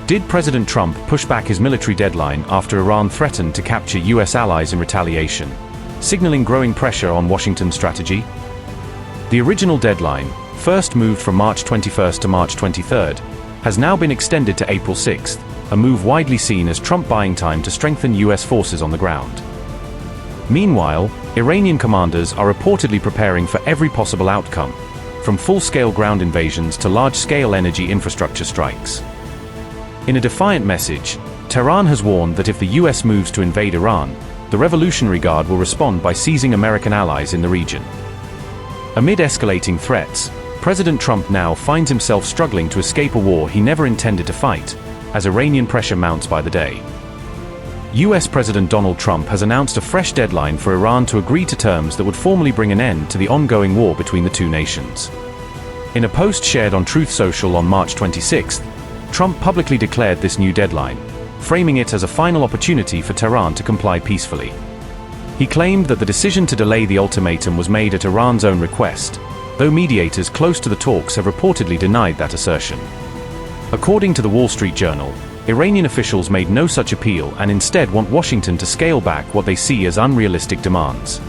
Did President Trump push back his military deadline after Iran threatened to capture US allies in retaliation, signaling growing pressure on Washington's strategy? The original deadline, first moved from March 21st to March 23rd, has now been extended to April 6th, a move widely seen as Trump buying time to strengthen US forces on the ground. Meanwhile, Iranian commanders are reportedly preparing for every possible outcome, from full-scale ground invasions to large-scale energy infrastructure strikes. In a defiant message, Tehran has warned that if the US moves to invade Iran, the Revolutionary Guard will respond by seizing American allies in the region. Amid escalating threats, President Trump now finds himself struggling to escape a war he never intended to fight, as Iranian pressure mounts by the day. US President Donald Trump has announced a fresh deadline for Iran to agree to terms that would formally bring an end to the ongoing war between the two nations. In a post shared on Truth Social on March 26th, Trump publicly declared this new deadline, framing it as a final opportunity for Tehran to comply peacefully. He claimed that the decision to delay the ultimatum was made at Iran's own request, though mediators close to the talks have reportedly denied that assertion. According to the Wall Street Journal, Iranian officials made no such appeal and instead want Washington to scale back what they see as unrealistic demands.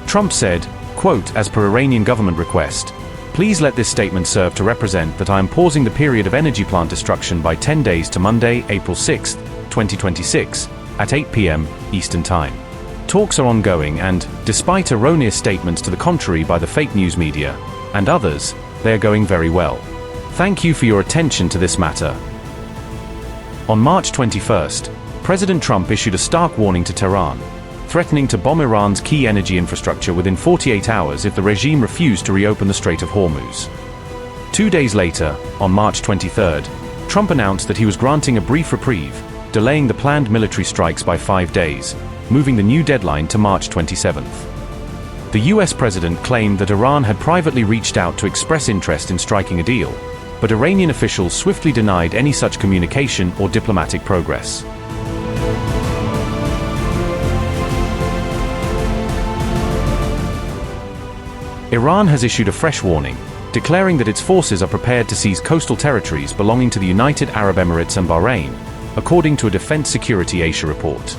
Trump said, quote, "As per Iranian government request, please let this statement serve to represent that I am pausing the period of energy plant destruction by 10 days to Monday, April 6, 2026, at 8 p.m. Eastern Time. Talks are ongoing and, despite erroneous statements to the contrary by the fake news media and others, they are going very well. Thank you for your attention to this matter." On March 21st, President Trump issued a stark warning to Tehran, threatening to bomb Iran's key energy infrastructure within 48 hours if the regime refused to reopen the Strait of Hormuz. 2 days later, on March 23rd, Trump announced that he was granting a brief reprieve, delaying the planned military strikes by 5 days, moving the new deadline to March 27th. The US president claimed that Iran had privately reached out to express interest in striking a deal, but Iranian officials swiftly denied any such communication or diplomatic progress. Iran has issued a fresh warning, declaring that its forces are prepared to seize coastal territories belonging to the United Arab Emirates and Bahrain, according to a Defense Security Asia report.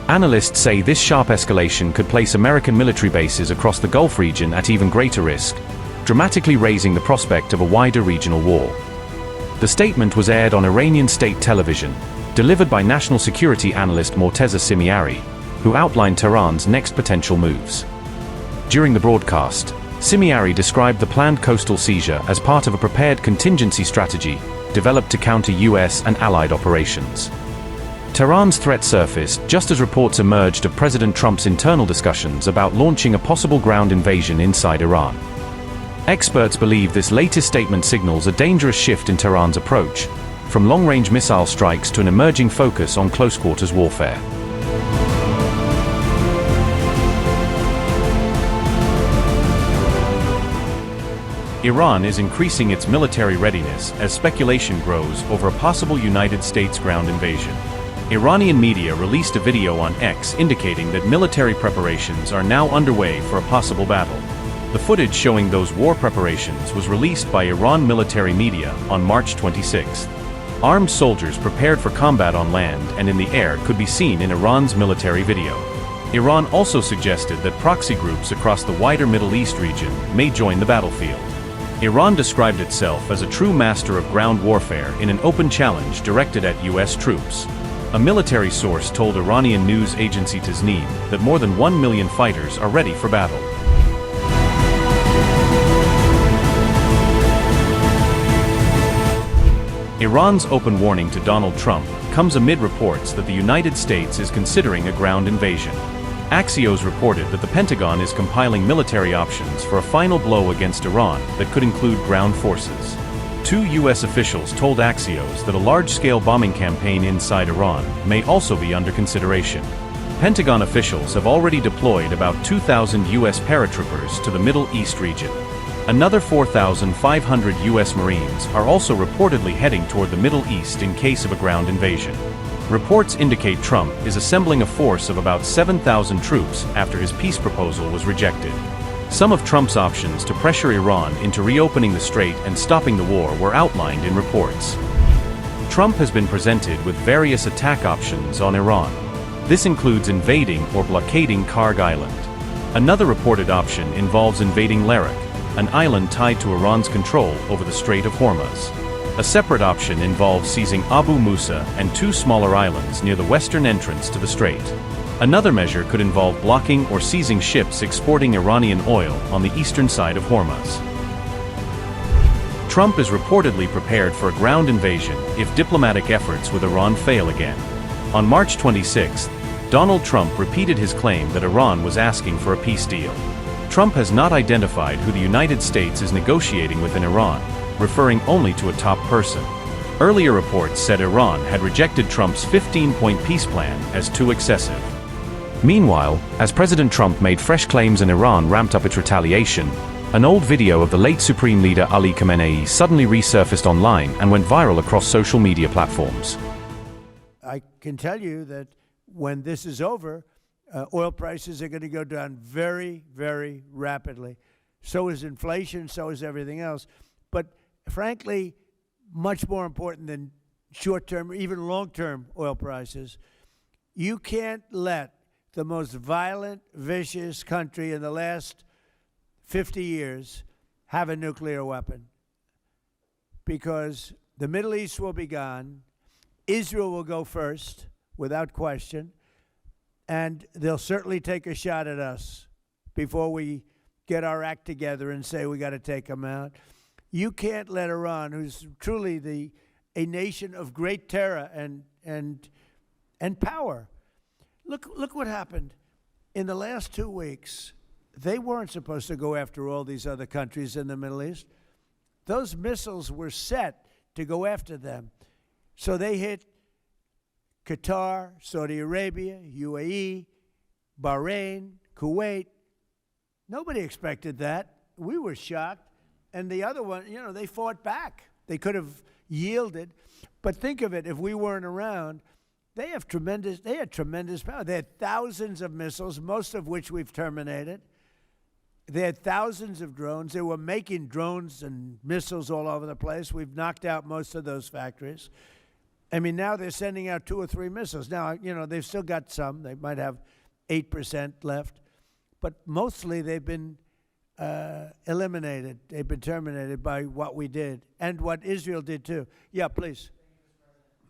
Analysts say this sharp escalation could place American military bases across the Gulf region at even greater risk, dramatically raising the prospect of a wider regional war. The statement was aired on Iranian state television, delivered by national security analyst Morteza Simiari, who outlined Tehran's next potential moves. During the broadcast, Simiari described the planned coastal seizure as part of a prepared contingency strategy developed to counter US and allied operations. Tehran's threat surfaced just as reports emerged of President Trump's internal discussions about launching a possible ground invasion inside Iran. Experts believe this latest statement signals a dangerous shift in Tehran's approach, from long-range missile strikes to an emerging focus on close-quarters warfare. Iran is increasing its military readiness as speculation grows over a possible United States ground invasion. Iranian media released a video on X indicating that military preparations are now underway for a possible battle. The footage showing those war preparations was released by Iran military media on March 26. Armed soldiers prepared for combat on land and in the air could be seen in Iran's military video. Iran also suggested that proxy groups across the wider Middle East region may join the battlefield. Iran described itself as a true master of ground warfare in an open challenge directed at US troops. A military source told Iranian news agency Tasnim that more than 1 million fighters are ready for battle. Iran's open warning to Donald Trump comes amid reports that the United States is considering a ground invasion. Axios reported that the Pentagon is compiling military options for a final blow against Iran that could include ground forces. 2 US officials told Axios that a large-scale bombing campaign inside Iran may also be under consideration. Pentagon officials have already deployed about 2,000 US paratroopers to the Middle East region. Another 4,500 US Marines are also reportedly heading toward the Middle East in case of a ground invasion. Reports indicate Trump is assembling a force of about 7,000 troops after his peace proposal was rejected. Some of Trump's options to pressure Iran into reopening the strait and stopping the war were outlined in reports. Trump has been presented with various attack options on Iran. This includes invading or blockading Karg Island. Another reported option involves invading Larak, an island tied to Iran's control over the Strait of Hormuz. A separate option involves seizing Abu Musa and two smaller islands near the western entrance to the strait. Another measure could involve blocking or seizing ships exporting Iranian oil on the eastern side of Hormuz. Trump is reportedly prepared for a ground invasion if diplomatic efforts with Iran fail again. On March 26, Donald Trump repeated his claim that Iran was asking for a peace deal. Trump has not identified who the United States is negotiating with in Iran, referring only to a top person. Earlier reports said Iran had rejected Trump's 15-point peace plan as too excessive. Meanwhile, as President Trump made fresh claims and Iran ramped up its retaliation, an old video of the late Supreme Leader Ali Khamenei suddenly resurfaced online and went viral across social media platforms. I can tell you that when this is over, oil prices are going to go down very, very rapidly. So is inflation, so is everything else. But frankly, much more important than short-term, even long-term oil prices, you can't let the most violent, vicious country in the last 50 years have a nuclear weapon. Because the Middle East will be gone, Israel will go first, without question, and they'll certainly take a shot at us before we get our act together and say we got to take them out. You can't let Iran, who's truly a nation of great terror and power. Look what happened. In the last 2 weeks, they weren't supposed to go after all these other countries in the Middle East. Those missiles were set to go after them. So they hit Qatar, Saudi Arabia, UAE, Bahrain, Kuwait. Nobody expected that. We were shocked. And the other one, you know, they fought back. They could have yielded. But think of it, if we weren't around, they had tremendous power. They had thousands of missiles, most of which we've terminated. They had thousands of drones. They were making drones and missiles all over the place. We've knocked out most of those factories. I mean, now they're sending out 2 or 3 missiles. Now, you know, they've still got some. They might have 8% left. But mostly they've been eliminated. They've been terminated by what we did and what Israel did too. Yeah, please.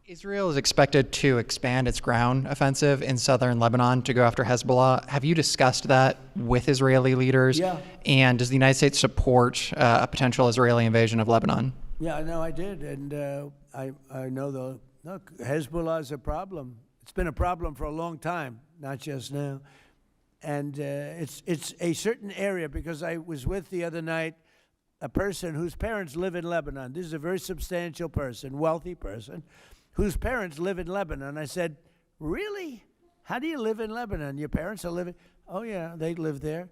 Israel is expected to expand its ground offensive in southern Lebanon to go after Hezbollah. Have you discussed that with Israeli leaders? Yeah. And does the United States support a potential Israeli invasion of Lebanon? Yeah, no, I did. And I know look, Hezbollah is a problem. It's been a problem for a long time, not just now. And it's a certain area, because I was with the other night a person whose parents live in Lebanon. This is a very substantial person, wealthy person, whose parents live in Lebanon. I said, really? How do you live in Lebanon? Your parents are living? Oh, yeah, they live there.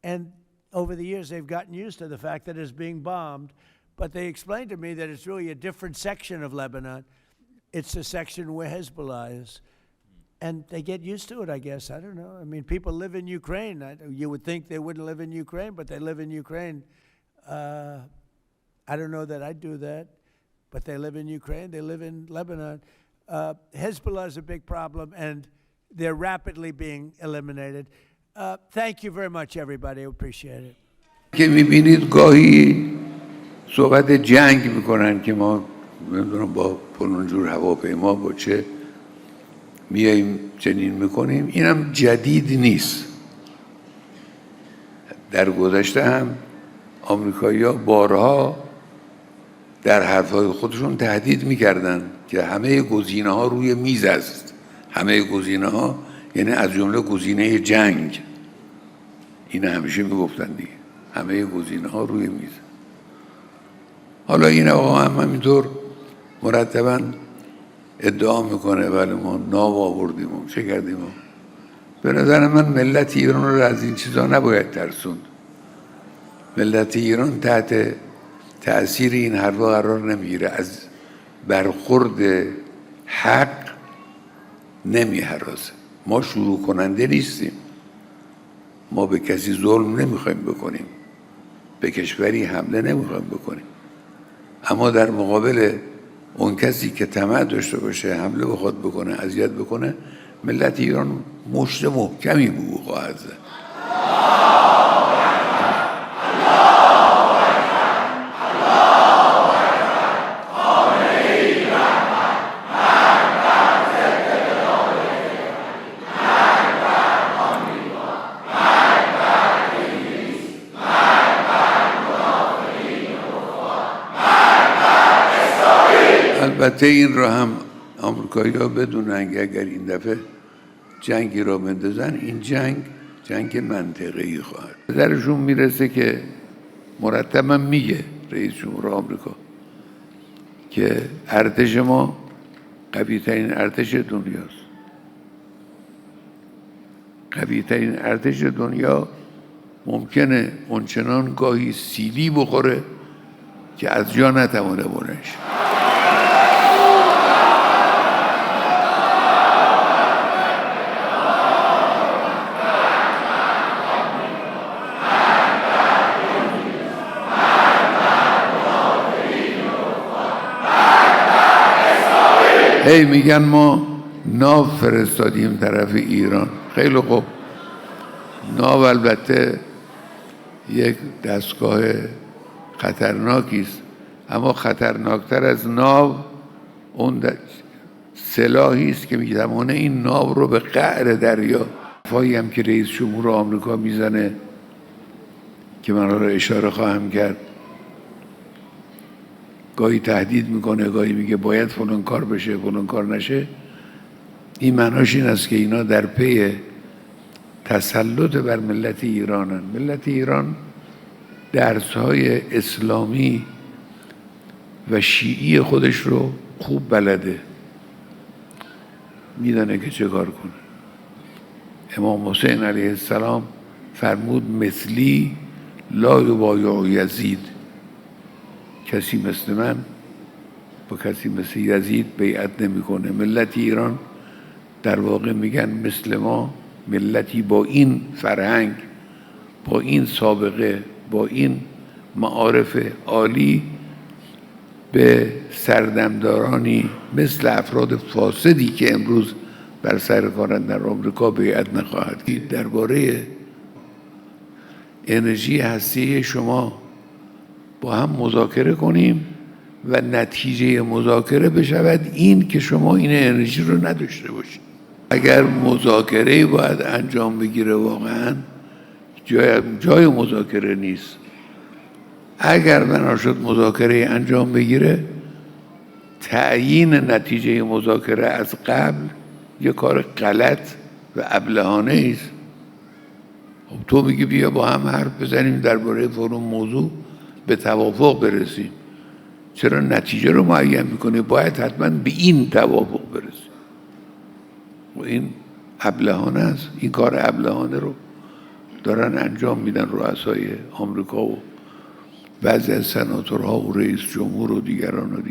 And over the years, they've gotten used to the fact that it's being bombed. But they explained to me that it's really a different section of Lebanon. It's the section where Hezbollah is. And they get used to it, I guess. I don't know. I mean, people live in Ukraine. You would think they wouldn't live in Ukraine, but they live in Ukraine. I don't know that I'd do that, but they live in Ukraine. They live in Lebanon. Hezbollah is a big problem, and they're rapidly being eliminated. Thank you very much, everybody. I appreciate it. که می‌بینید گاهی صحبت جنگ می‌کنن که ما نمی‌دونم با فلان جور هواپیما با چه میاییم چنین میکنیم. اینم جدید نیست. در گذشته هم آمریکایی‌ها بارها در حرفهای خودشون تهدید میکردن که همه گزینه‌ها روی میز است. همه گزینه‌ها یعنی از جمله گزینه جنگ. این همیشه میگفتن دیگه. همه گزینه‌ها روی میز. حالا این آقا هم همینطور مرتباً ادعا میکنه ولی ما ناو آوردیم و چه کردیم. به نظر من ملت ایران رو از این چیزا نباید ترسوند. ملت ایران تحت تأثیر این حرفا قرار نمیگیره. از برخورد حق نمیهرازه. ما شروع کننده نیستیم. ما به کسی ظلم نمیخوایم بکنیم. به کشوری حمله نمیخوایم بکنیم. اما در مقابل اون کسی که طمع داشته باشه حمله بخواد بکنه اذیت بکنه ملت ایران مشت محکمی به او خواهد زد. البته این را هم آمریکایی‌ها بدونن که اگر این دفعه جنگی را بندازن این جنگ منطقه‌ای خواهد. نظرشون میرسه که مرتبا میگه رئیس جمهور آمریکا که ارتش ما قوی‌ترین ارتش دنیاست. قوی‌ترین ارتش دنیا ممکنه اونچنان گاهی سیلی بخوره که از جا نتوانه بلنش. هی میگن ما ناو فرستادیم طرف ایران. خیلی خوب، ناو البته یک دستگاه خطرناکی است، اما خطرناکتر از ناو اون سلاحی است که میتوانه این ناو رو به قعر دریا، فایی هم که رئیس جمهور آمریکا میزنه که من را اشاره خواهم کرد، گاهی تهدید میکنه، گاهی میگه باید فلان کار بشه فلان کار نشه. این معناش این است که اینا در پی تسلط بر ملت ایرانن. ملت ایران درسهای اسلامی و شیعی خودش رو خوب بلده، میدانه که چه کار کنه. امام حسین علیه السلام فرمود مثلی لا یبایع یزید، کسی مثل من با کسی مثل یزید بیعت نمیکنه. ملت ایران در واقع میگن مثل ما، ملتی با این فرهنگ، با این سابقه، با این معارف عالی به سردمدارانی مثل افراد فاسدی که امروز بر سر کارند در آمریکا بیعت نخواهد کرد. درباره انرژی هسته‌ای شما با هم مذاکره کنیم و نتیجه مذاکره بشود این که شما این انرژی رو نداشته باشید. اگر مذاکره باید انجام بگیره واقعا جای مذاکره نیست. اگر بنا شد مذاکره انجام بگیره، تعیین نتیجه مذاکره از قبل یه کار غلط و ابلهانه است. خب تو میگی بیا با هم حرف بزنیم درباره فلان موضوع به توافق برسیم، چرا نتیجه رو معین میکنه؟ باید حتما به این توافق برسیم. و این ابلهانه است. این کار ابلهانه رو دارن انجام میدن رؤسای آمریکا و بعضی از سناتورها و رئیس جمهور و دیگران.